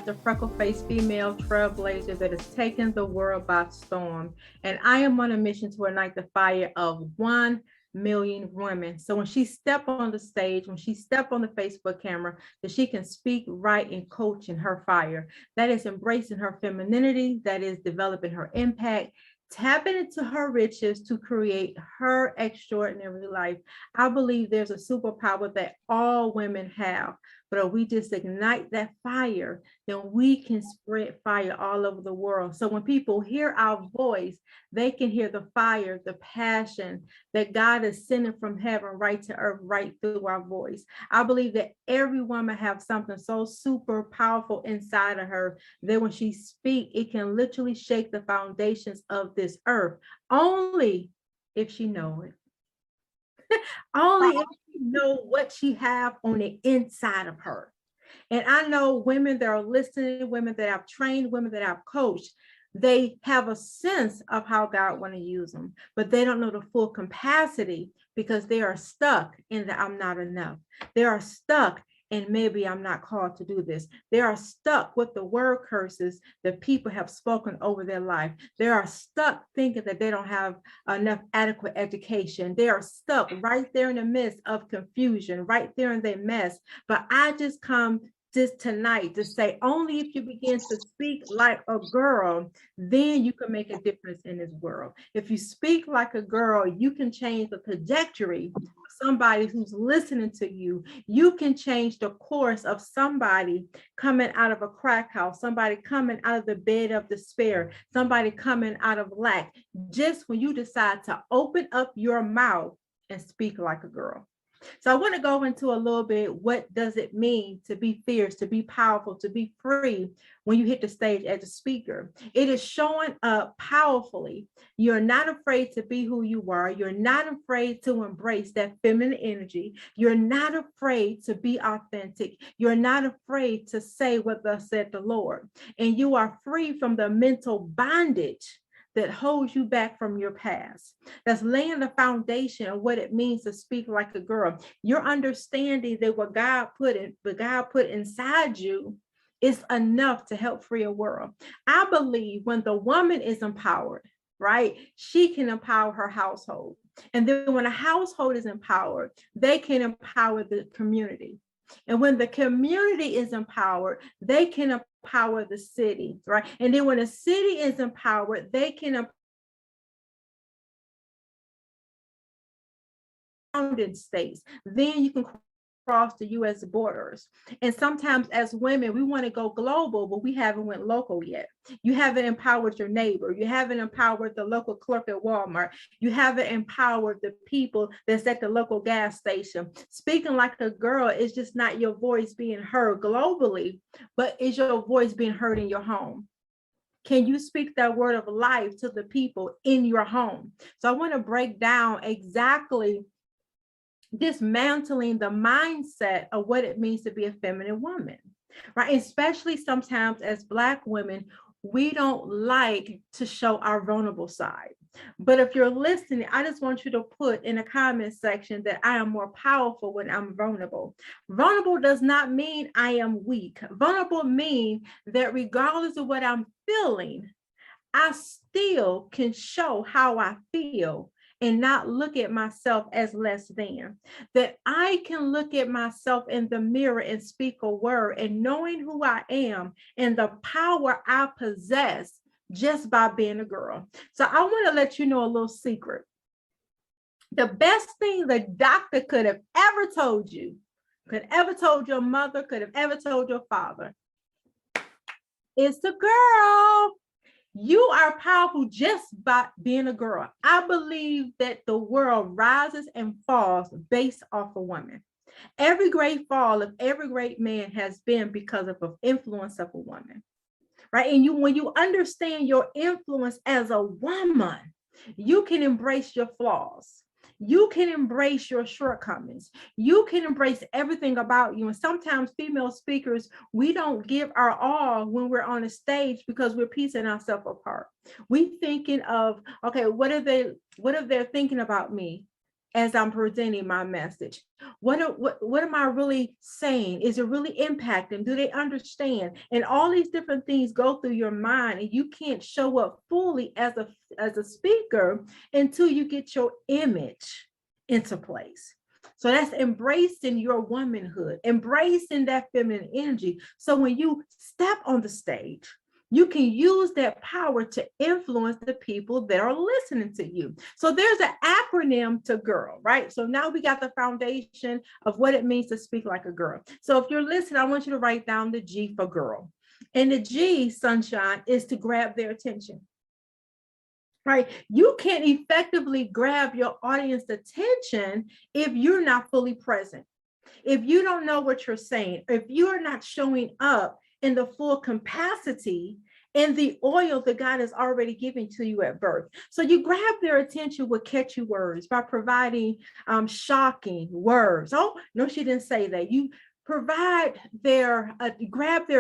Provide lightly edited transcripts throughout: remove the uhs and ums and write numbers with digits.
as the freckle-faced female trailblazer that has taken the world by storm. And I am on a mission to ignite the fire of 1 million women. So when she step on the stage, when she step on the Facebook camera, that she can speak, write, and coach in her fire. That is embracing her femininity, that is developing her impact, tapping into her riches to create her extraordinary life. I believe there's a superpower that all women have, but if we just ignite that fire, then we can spread fire all over the world. So when people hear our voice, they can hear the fire, the passion that God is sending from heaven right to earth, right through our voice. I believe that every woman has something so super powerful inside of her that when she speaks, it can literally shake the foundations of this earth, only if she know it. Only if she know what she have on the inside of her. And I know women that are listening, women that I've trained, women that I've coached, they have a sense of how God want to use them, but they don't know the full capacity because they are stuck in the I'm not enough. They are stuck and maybe I'm not called to do this. They are stuck with the word curses that people have spoken over their life. They are stuck thinking that they don't have enough adequate education. They are stuck right there in the midst of confusion, right there in their mess. But I just come just tonight to say, only if you begin to speak like a girl, then you can make a difference in this world. If you speak like a girl, you can change the trajectory of somebody who's listening to you. You can change the course of somebody coming out of a crack house, somebody coming out of the bed of despair, somebody coming out of lack, just when you decide to open up your mouth and speak like a girl. So I want to go into a little bit, what does it mean to be fierce, to be powerful, to be free when you hit the stage as a speaker? It is showing up powerfully. You're not afraid to be who you are. You're not afraid to embrace that feminine energy. You're not afraid to be authentic. You're not afraid to say what thus said the Lord. And you are free from the mental bondage that holds you back from your past. That's laying the foundation of what it means to speak like a girl. You're understanding that what God put inside you is enough to help free a world. I believe when the woman is empowered, right, she can empower her household. And then when a household is empowered, they can empower the community. And when the community is empowered, they can empower the city, right? And then when a city is empowered, they can surrounding states. Then you can cross the U.S. borders. And sometimes as women, we want to go global, but we haven't went local yet. You haven't empowered your neighbor. You haven't empowered the local clerk at Walmart. You haven't empowered the people that's at the local gas station. Speaking like a girl is just not your voice being heard globally, but is your voice being heard in your home? Can you speak that word of life to the people in your home? So I want to break down exactly dismantling the mindset of what it means to be a feminine woman, right? Especially sometimes as Black women, we don't like to show our vulnerable side. But if you're listening, I just want you to put in the comment section that I am more powerful when I'm vulnerable. Vulnerable does not mean I am weak. Vulnerable means that regardless of what I'm feeling, I still can show how I feel and not look at myself as less than. That I can look at myself in the mirror and speak a word, and knowing who I am and the power I possess just by being a girl. So I want to let you know a little secret. The best thing the doctor could have ever told you, could ever told your mother, could have ever told your father, is the girl. You are powerful just by being a girl. I believe that the world rises and falls based off a woman. Every great fall of every great man has been because of the influence of a woman, right? And when you understand your influence as a woman, you can embrace your flaws. You can embrace your shortcomings. You can embrace everything about you. And sometimes female speakers, we don't give our all when we're on a stage because we're piecing ourselves apart. We thinking of, okay, what if they're thinking about me? as I'm presenting my message? What am I really saying? Is it really impacting? Do they understand? And all these different things go through your mind, and you can't show up fully as a speaker until you get your image into place. So that's embracing your womanhood, embracing that feminine energy. So when you step on the stage, you can use that power to influence the people that are listening to you. So there's an acronym to girl, right? So now we got the foundation of what it means to speak like a girl. So if you're listening, I want you to write down the G for girl. And the G, sunshine, is to grab their attention. Right? You can't effectively grab your audience attention if you're not fully present. If you don't know what you're saying, if you're not showing up in the full capacity and the oil that God has already given to you at birth. So you grab their attention with catchy words by providing shocking words. Oh, no, she didn't say that. You grab their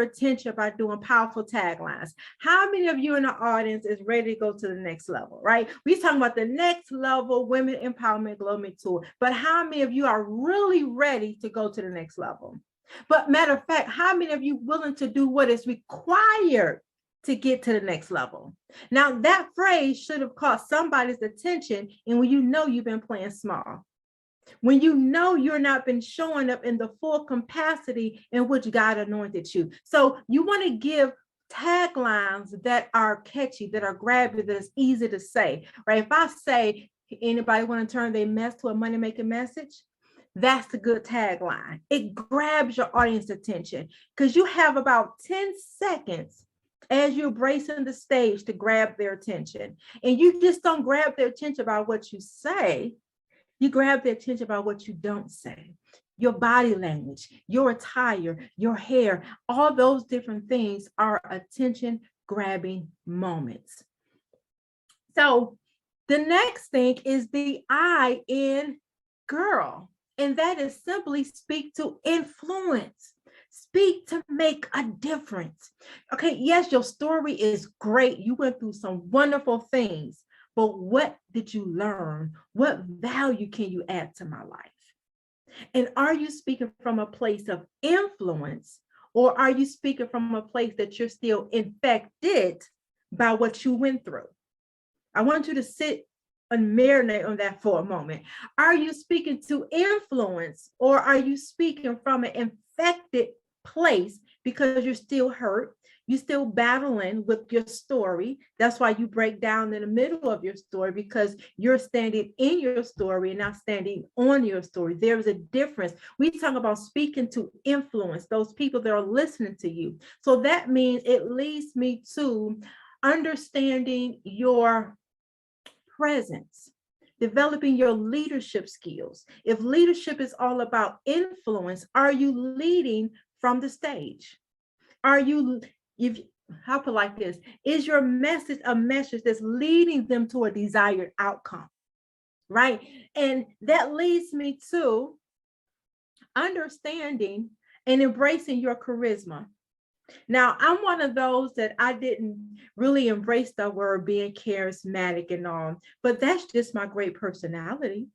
attention by doing powerful taglines. How many of you in the audience is ready to go to the next level, right? We're talking about the next level women empowerment global tour, but how many of you are really ready to go to the next level? But matter of fact, how many of you willing to do what is required to get to the next level? Now that phrase should have caught somebody's attention, and when you know you've been playing small, when you know you're not been showing up in the full capacity in which God anointed you. So you want to give taglines that are catchy, that are grabby, that is easy to say, right? If I say, anybody want to turn their mess to a money-making message? That's a good tagline. It grabs your audience attention because you have about 10 seconds as you're bracing the stage to grab their attention. And you just don't grab their attention by what you say. You grab their attention by what you don't say. Your body language, your attire, your hair, all those different things are attention grabbing moments. So the next thing is the I in girl. And that is simply speak to influence. Speak to make a difference. Okay, yes, your story is great. You went through some wonderful things, but what did you learn? What value can you add to my life? And are you speaking from a place of influence, or are you speaking from a place that you're still infected by what you went through? I want you to sit and marinate on that for a moment. Are you speaking to influence, or are you speaking from an infected place because you're still hurt? You're still battling with your story. That's why you break down in the middle of your story, because you're standing in your story and not standing on your story. There's a difference. We talk about speaking to influence those people that are listening to you. So that means it leads me to understanding your presence, developing your leadership skills. If leadership is all about influence, are you leading from the stage? How put it like this, is your message a message that's leading them to a desired outcome, right? And that leads me to understanding and embracing your charisma. Now, I'm one of those that I didn't really embrace the word being charismatic and all, but that's just my great personality.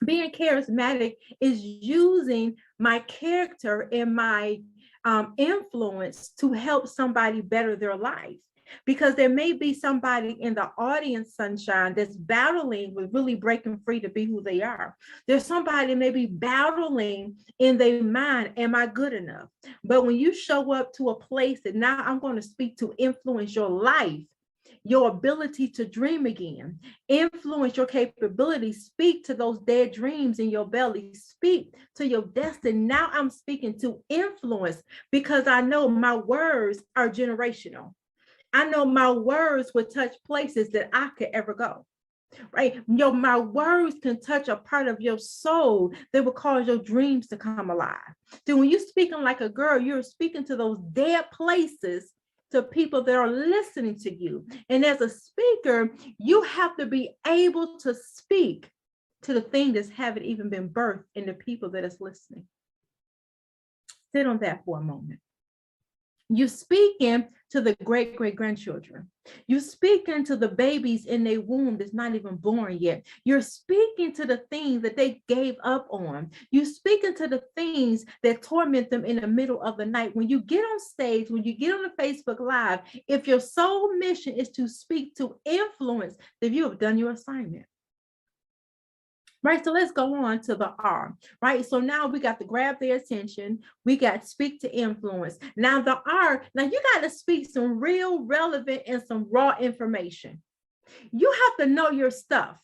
Being charismatic is using my character and my influence to help somebody better their life. Because there may be somebody in the audience, sunshine, that's battling with really breaking free to be who they are. There's somebody maybe battling in their mind, am I good enough? But when you show up to a place that now I'm going to speak to influence your life, your ability to dream again, influence your capability, speak to those dead dreams in your belly, speak to your destiny. Now I'm speaking to influence because I know my words are generational. I know my words would touch places that I could ever go, right? My words can touch a part of your soul that will cause your dreams to come alive. So when you're speaking like a girl, you're speaking to those dead places, to people that are listening to you. And as a speaker, you have to be able to speak to the thing that's haven't even been birthed in the people that is listening. Sit on that for a moment. You're speaking to the great-great-grandchildren. You speak into the babies in their womb that's not even born yet. You're speaking to the things that they gave up on. You speak into the things that torment them in the middle of the night. When you get on stage, when you get on the Facebook Live, if your sole mission is to speak to influence, then you have done your assignment. Right, so let's go on to the R, right? So now we got to grab their attention. We got speak to influence. Now the R, now you got to speak some real relevant and some raw information. You have to know your stuff.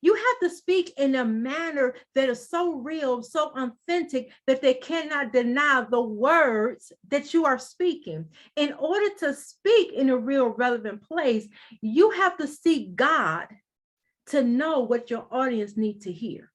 You have to speak in a manner that is so real, so authentic that they cannot deny the words that you are speaking. In order to speak in a real relevant place, you have to seek God to know what your audience needs to hear.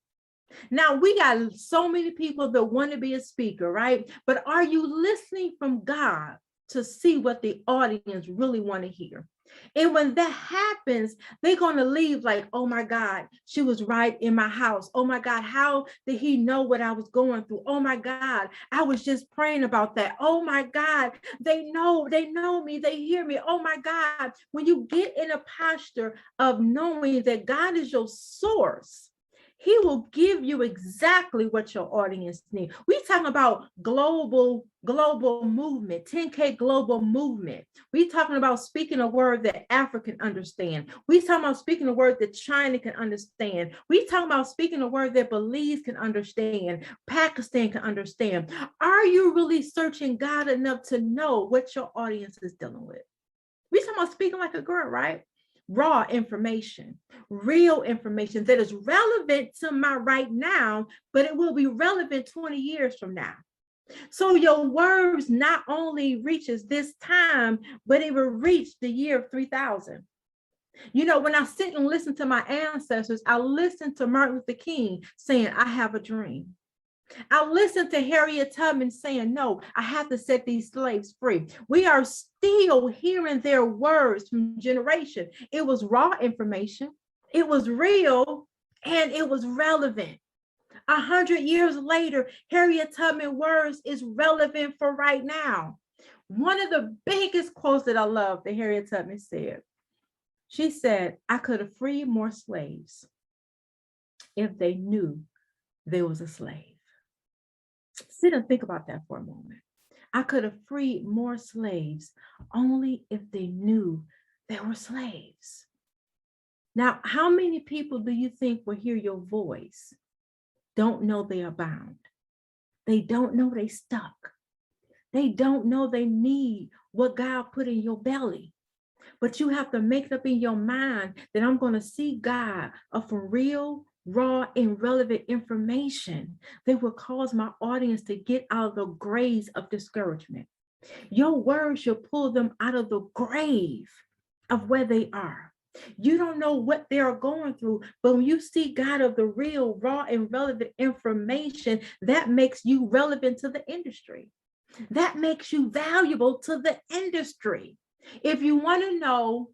Now, we got so many people that want to be a speaker, right? But are you listening from God to see what the audience really want to hear? And when that happens, they're going to leave like, oh my God, she was right in my house. Oh my God, how did he know what I was going through? Oh my God, I was just praying about that. Oh my God, they know me, they hear me. Oh my God, when you get in a posture of knowing that God is your source, he will give you exactly what your audience needs. We're talking about global movement, 10K global movement. We're talking about speaking a word that Africa can understand. We're talking about speaking a word that China can understand. We're talking about speaking a word that Belize can understand, Pakistan can understand. Are you really searching God enough to know what your audience is dealing with? We're talking about speaking like a girl, right? Raw information, real information that is relevant to my right now, but it will be relevant 20 years from now. So your words not only reaches this time, but it will reach the year of 3000. You know, when I sit and listen to my ancestors, I listen to Martin Luther King saying, I have a dream. I listened to Harriet Tubman saying, no, I have to set these slaves free. We are still hearing their words from generation. It was raw information. It was real and it was relevant. 100 years later, Harriet Tubman words is relevant for right now. One of the biggest quotes that I love that Harriet Tubman said, she said, I could have freed more slaves if they knew there was a slave. Sit and think about that for a moment. I could have freed more slaves only if they knew they were slaves. Now, how many people do you think will hear your voice, don't know they are bound? They don't know they stuck. They don't know they need what God put in your belly. But you have to make it up in your mind that I'm going to see God for real, raw and relevant information that will cause my audience to get out of the graves of discouragement. Your words should pull them out of the grave of where they are. You don't know what they are going through, but when you see God of the real, raw and relevant information, that makes you relevant to the industry. That makes you valuable to the industry. If you want to know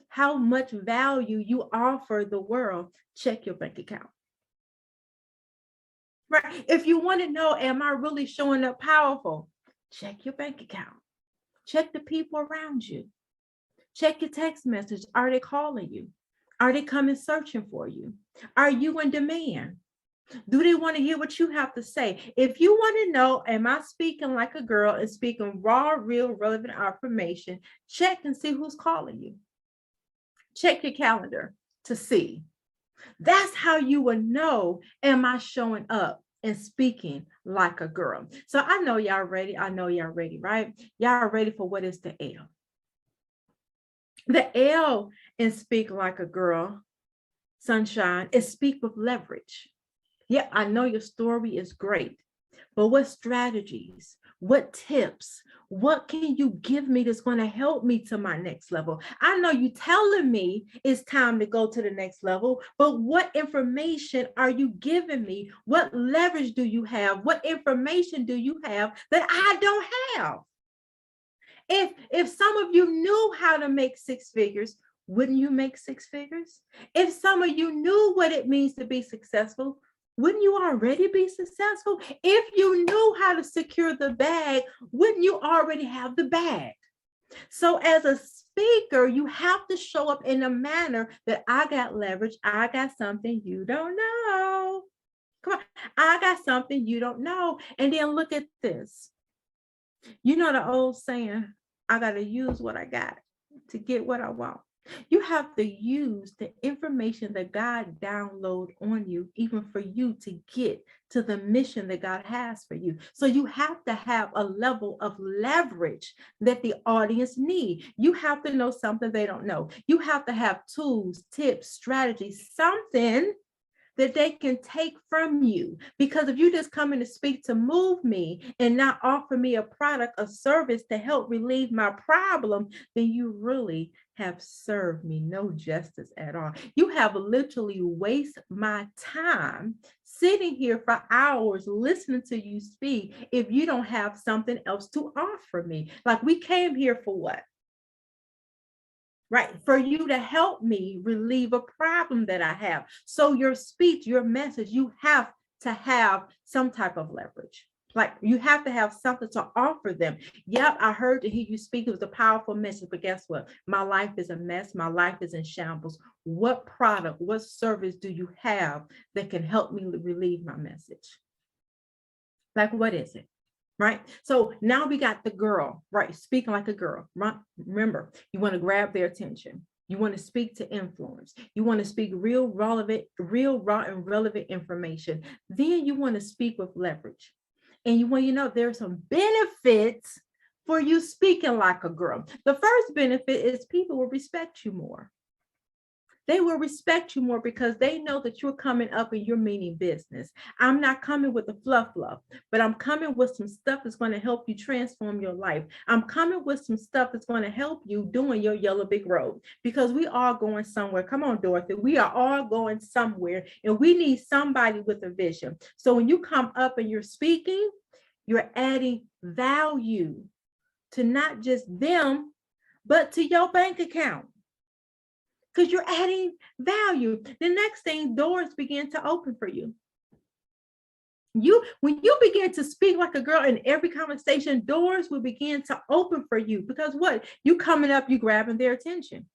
how much value you offer the world, check your bank account. Right? If you want to know, am I really showing up powerful? Check your bank account. Check the people around you. Check your text message. Are they calling you? Are they coming searching for you? Are you in demand? Do they want to hear what you have to say? If you want to know, am I speaking like a girl and speaking raw, real, relevant information, check and see who's calling you. Check your calendar to see. That's how you will know, am I showing up and speaking like a girl? So I know y'all ready. I know y'all ready, right? Y'all are ready for what is the L. The L in speak like a girl, sunshine, is speak with leverage. Yeah, I know your story is great, but what strategies, what tips, what can you give me that's going to help me to my next level? I know you telling me it's time to go to the next level, but what information are you giving me? What leverage do you have? What information do you have that I don't have? If some of you knew how to make six figures, wouldn't you make six figures? If some of you knew what it means to be successful, wouldn't you already be successful? If you knew how to secure the bag, wouldn't you already have the bag? So as a speaker, you have to show up in a manner that I got leverage. I got something you don't know. Come on. I got something you don't know. And then look at this. You know the old saying, I got to use what I got to get what I want. You have to use the information that God download on you, even for you to get to the mission that God has for you. So you have to have a level of leverage that the audience need. You have to know something they don't know. You have to have tools, tips, strategies, something that they can take from you. Because if you just come in to speak to move me and not offer me a product, a service to help relieve my problem, then you really have served me no justice at all. You have literally wasted my time sitting here for hours listening to you speak if you don't have something else to offer me. Like, we came here for what? Right, for you to help me relieve a problem that I have. So your speech, your message, you have to have some type of leverage. Like, you have to have something to offer them. Yep, I heard to hear you speak. It was a powerful message, but guess what? My life is a mess. My life is in shambles. What product, what service do you have that can help me relieve my message? Like, what is it? Right. So now we got the girl, right? Speaking like a girl, right? Remember, you want to grab their attention. You want to speak to influence. You want to speak real, relevant, real, raw, and relevant information. Then you want to speak with leverage. And you want, there's some benefits for you speaking like a girl. The first benefit is people will respect you more. They will respect you more because they know that you're coming up and you're meaning business. I'm not coming with the fluff, but I'm coming with some stuff that's going to help you transform your life. I'm coming with some stuff that's going to help you doing your yellow brick road, because we are going somewhere. Come on, Dorothy. We are all going somewhere, and we need somebody with a vision. So when you come up and you're speaking, you're adding value to not just them, but to your bank account, because you're adding value. The next thing, doors begin to open for you. When you begin to speak like a girl in every conversation, doors will begin to open for you, because what? You coming up, you grabbing their attention.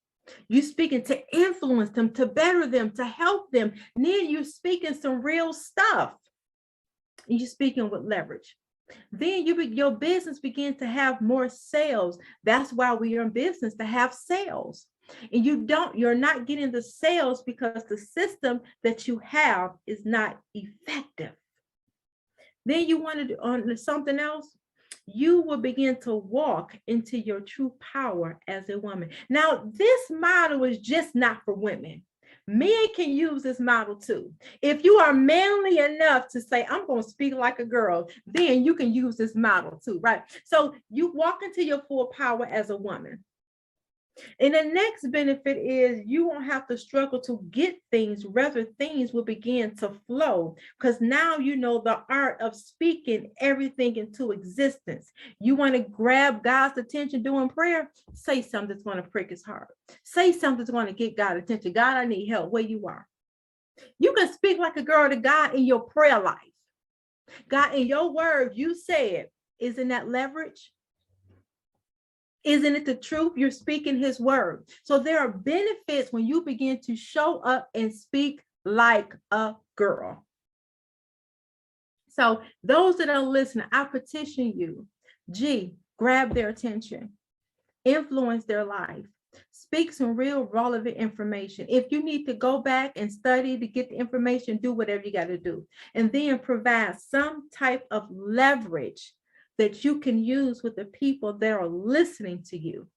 You speaking to influence them, to better them, to help them. And then you're speaking some real stuff. You're speaking with leverage. Then your business begins to have more sales. That's why we are in business, to have sales. And you're not getting the sales because the system that you have is not effective. Then you want to do on something else. You will begin to walk into your true power as a woman. Now, this model is just not for women. Men can use this model too. If you are manly enough to say, I'm going to speak like a girl, then you can use this model too, right? So you walk into your full power as a woman. And the next benefit is you won't have to struggle to get things, rather things will begin to flow, because now you know the art of speaking everything into existence. You want to grab God's attention doing prayer? Say something that's going to prick his heart. Say something that's going to get God's attention. God, I need help where you are. You can speak like a girl to God in your prayer life. God, in your word, you said, isn't that leverage? Isn't it the truth? You're speaking his word. So there are benefits when you begin to show up and speak like a girl. So those that are listening, I petition you, grab their attention, influence their life, speak some real relevant information. If you need to go back and study to get the information, do whatever you got to do. And then provide some type of leverage that you can use with the people that are listening to you.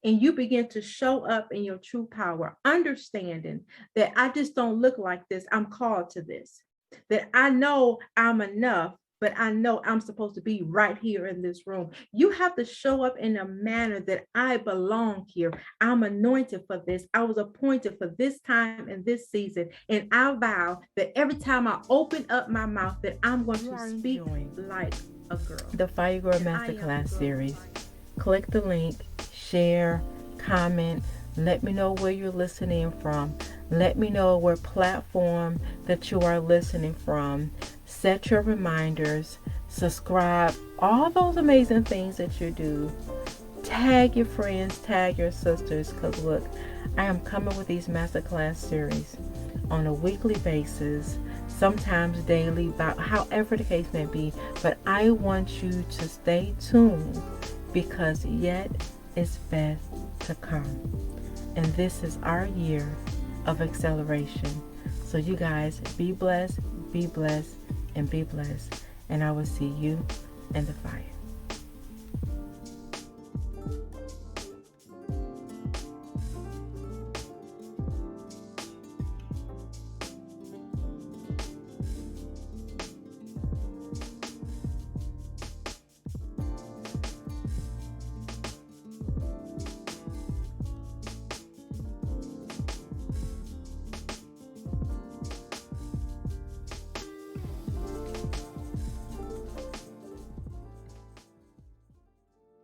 And you begin to show up in your true power, understanding that I just don't look like this. I'm called to this. That I know I'm enough, but I know I'm supposed to be right here in this room. You have to show up in a manner that I belong here. I'm anointed for this. I was appointed for this time and this season. And I vow that every time I open up my mouth, that I'm going to speak like a girl. The Fire Girl Masterclass series. Click the link, share, comment. Let me know where you're listening from. Let me know what platform that you are listening from. Set your reminders, subscribe, all those amazing things that you do. Tag your friends, tag your sisters, because look, I am coming with these masterclass series on a weekly basis, sometimes daily, about however the case may be. But I want you to stay tuned, because yet is best to come. And this is our year of acceleration. So you guys, be blessed, and be blessed. And I will see you in the fire.